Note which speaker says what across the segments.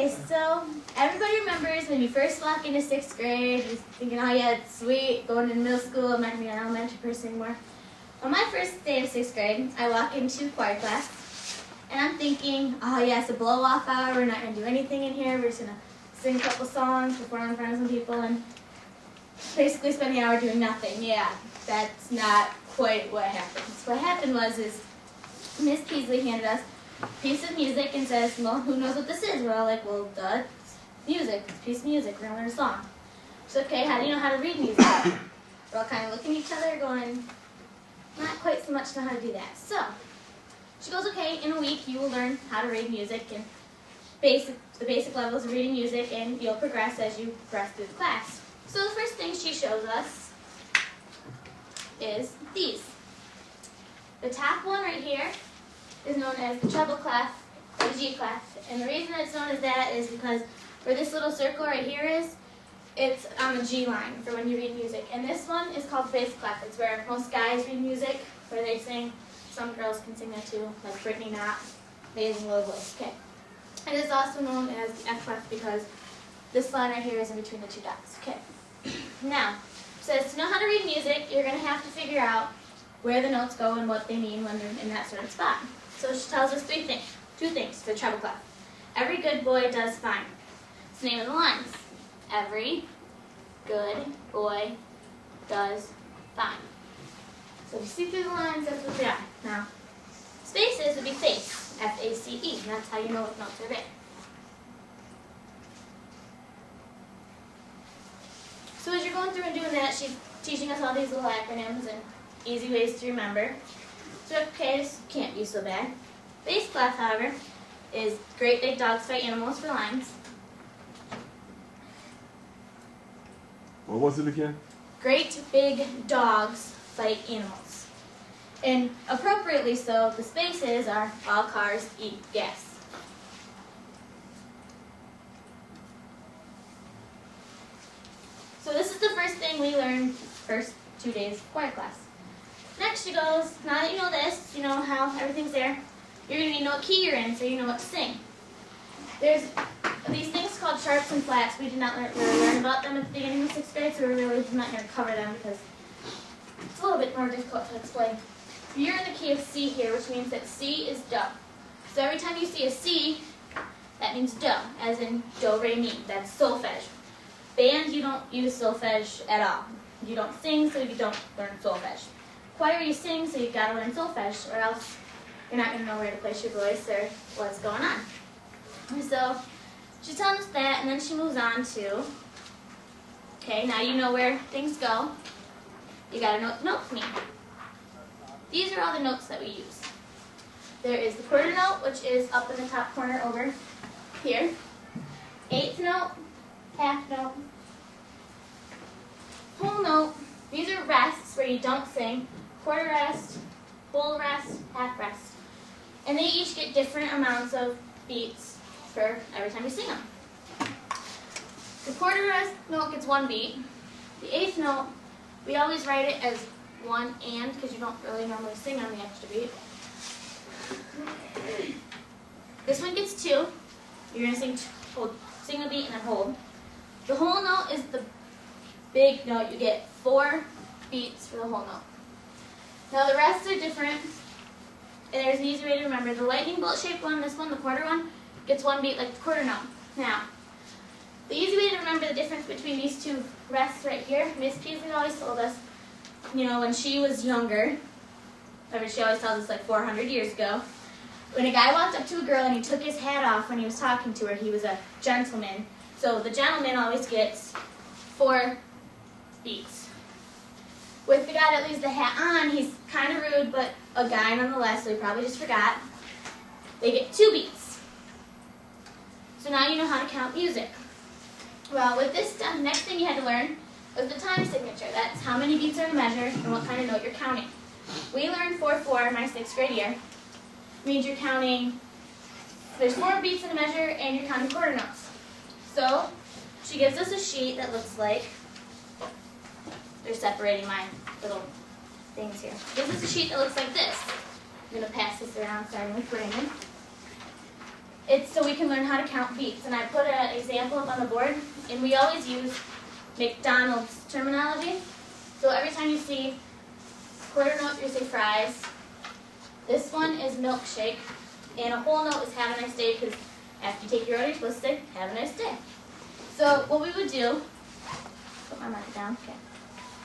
Speaker 1: Okay, so everybody remembers when you first walk into 6th grade, you're thinking, oh yeah, it's sweet, going into middle school, I'm not going to be an elementary person anymore. On my first day of 6th grade, I walk into choir class, and I'm thinking, oh yeah, it's a blow-off hour, we're not going to do anything in here, we're just going to sing a couple songs, perform in front of some people, and basically spend the hour doing nothing. Yeah, that's not quite what happened. What happened was Miss Peasley handed us a piece of music and says, well, who knows what this is? We're all like, well, duh, it's music, it's a piece of music, we're going to learn a song. She's like, okay, how do you know how to read music? We're all kind of looking at each other going, not quite so much know how to do that. So, she goes, okay, in a week you will learn how to read music and the basic levels of reading music, and you'll progress as you progress through the class. So the first thing she shows us is these. The top one right here is known as the treble clef or the G clef, and the reason it's known as that is because where this little circle right here is, it's on the G line for when you read music. And this one is called bass clef. It's where most guys read music, where they sing. Some girls can sing that too, like Brittany Knott, amazing low voice. Okay. It is also known as the F clef because this line right here is in between the two dots. Okay. Now, it says to know how to read music, you're going to have to figure out where the notes go and what they mean when they're in that certain spot. So she tells us two things for the treble clef. Every good boy does fine. It's the name of the lines. Every good boy does fine. So if you see through the lines, that's what they are. Now, spaces would be face, F-A-C-E, and that's how you know what notes are there. So as you're going through and doing that, she's teaching us all these little acronyms and easy ways to remember. So okay, this can't be so bad. Bass clef, however, is great big dogs fight animals for lines.
Speaker 2: What was it again?
Speaker 1: Great big dogs fight animals. And appropriately so, the spaces are all cars eat gas. So this is the first thing we learned first 2 days of choir class. Next she goes, now that you know this, you know how everything's there, you're going to need to know what key you're in so you know what to sing. There's these things called sharps and flats. We did not really learn about them at the beginning of 6th grade, so we're really not going to cover them because it's a little bit more difficult to explain. You're in the key of C here, which means that C is do. So every time you see a C, that means do, as in do, re, mi. That's solfege. Band, you don't use solfege at all. You don't sing, so you don't learn solfege. Choir, you sing, so you've got to learn solfege, or else you're not going to know where to place your voice or what's going on. And so she's telling us that, and then she moves on to, okay, now you know where things go. You got to know what the notes mean. These are all the notes that we use. There is the quarter note, which is up in the top corner over here. Eighth note, half note, whole note. These are rests where you don't sing. Quarter rest, whole rest, half rest. And they each get different amounts of beats for every time you sing them. The quarter rest note gets 1 beat. The eighth note, we always write it as 1 and because you don't really normally sing on the extra beat. This one gets 2. You're going to sing a beat and then hold. The whole note is the big note. You get 4 beats for the whole note. Now the rests are different, and there's an easy way to remember. The lightning bolt shaped one, this one, the quarter one, gets 1 beat like the quarter note. Now, the easy way to remember the difference between these two rests right here, Miss Peasley always told us, you know, when she was younger, she always tells us like 400 years ago, when a guy walked up to a girl and he took his hat off when he was talking to her, he was a gentleman. So the gentleman always gets 4 beats. With the guy that leaves the hat on, he's kind of rude, but a guy nonetheless, so he probably just forgot. They get 2 beats. So now you know how to count music. Well, with this done, the next thing you had to learn was the time signature. That's how many beats are in a measure and what kind of note you're counting. We learned 4/4 in my 6th grade year. It means you're counting, there's 4 beats in a measure and you're counting quarter notes. So she gives us a sheet that looks like, they're separating my little things here. This is a sheet that looks like this. I'm going to pass this around starting with Brandon. it's so we can learn how to count beats. And I put an example up on the board, and we always use McDonald's terminology. So every time you see quarter note, you say fries. This one is milkshake, and a whole note is have a nice day, because after you take your order, you're supposed to say have a nice day. So what we would do, put my marker down, okay.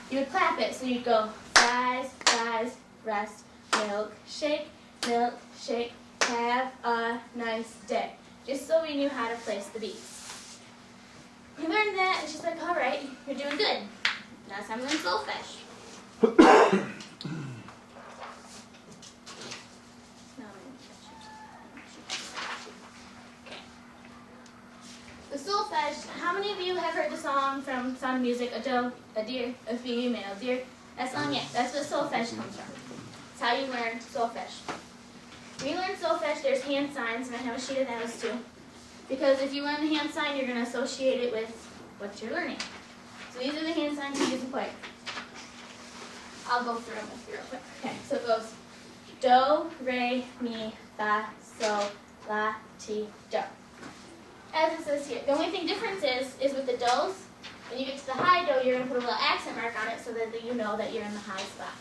Speaker 1: You would clap it, so you'd go fries, fries, rest, milkshake, milkshake, have a nice day. Just so we knew how to place the beats. We learned that, and she's like, all right, you're doing good. Now it's time to learn solfege. The solfege, how many of you have heard the song from Sound of Music, a doe, a deer, a female deer? That song, yeah, that's what solfege comes from. It's how you learn solfege. When you learn solfege, there's hand signs, and I have a sheet of those too. Because if you learn the hand sign, you're going to associate it with what you're learning. So these are the hand signs you use in choir. I'll go through them with you real quick. Okay, so it goes do, re, mi, fa, sol, la, ti, do. As it says here. The only thing difference is with the do's, when you get to the high do, you're going to put a little accent mark on it so that you know that you're in the high spot.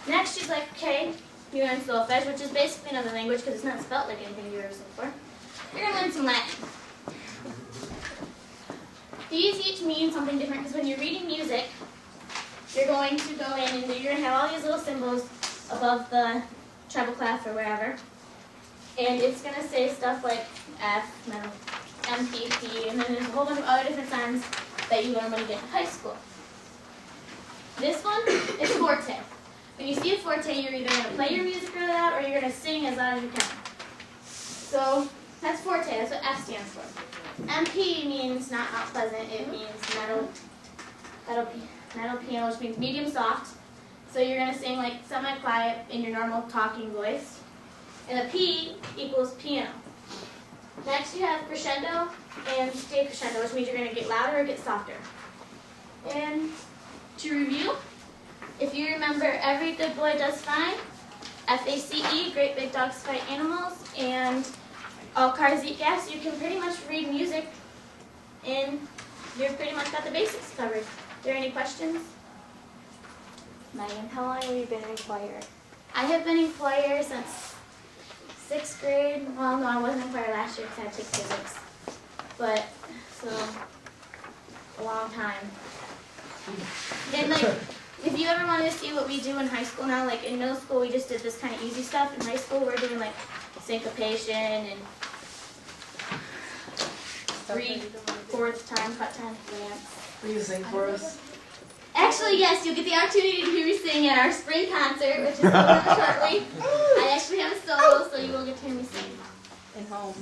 Speaker 1: Next, she's like, okay, you learn solfege, which is basically another language because it's not spelled like anything you've ever seen before. You're going to learn some Latin. These each mean something different because when you're reading music, you're going to go in and you're going to have all these little symbols above the treble clef or wherever. And it's going to say stuff like F, metal, M, P, P, and then there's a whole bunch of other different signs that you learn when you get to high school. This one is forte. When you see a forte, you're either going to play your music really loud or you're going to sing as loud as you can. So that's forte, that's what F stands for. MP means not pleasant, it means metal piano, which means medium soft. So you're going to sing like semi-quiet in your normal talking voice. And a P equals piano. Next you have crescendo and decrescendo, which means you're going to get louder or get softer. And to review, if you remember Every Good Boy Does Fine, FACE, Great Big Dogs Fight Animals, and All Cars Eat Gas, you can pretty much read music and you've pretty much got the basics covered. Are there any questions?
Speaker 3: Megan, how long have you been in choir?
Speaker 1: I have been in choir since 6th grade. Well, no, I wasn't in choir last year because I took physics. But, so, a long time. And, like, if you ever wanted to see what we do in high school now, like in middle school we just did this kind of easy stuff. In high school we're doing, like, syncopation and 3/4 time, cut time.
Speaker 4: Will you sing for us?
Speaker 1: Actually, yes, you'll get the opportunity to hear me sing at our spring concert, which is coming up shortly. I actually have a solo, so you will get to hear me sing.
Speaker 3: At home.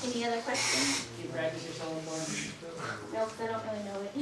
Speaker 1: Any other questions?
Speaker 4: Do you practice your solo more?
Speaker 1: Nope, I don't really know it.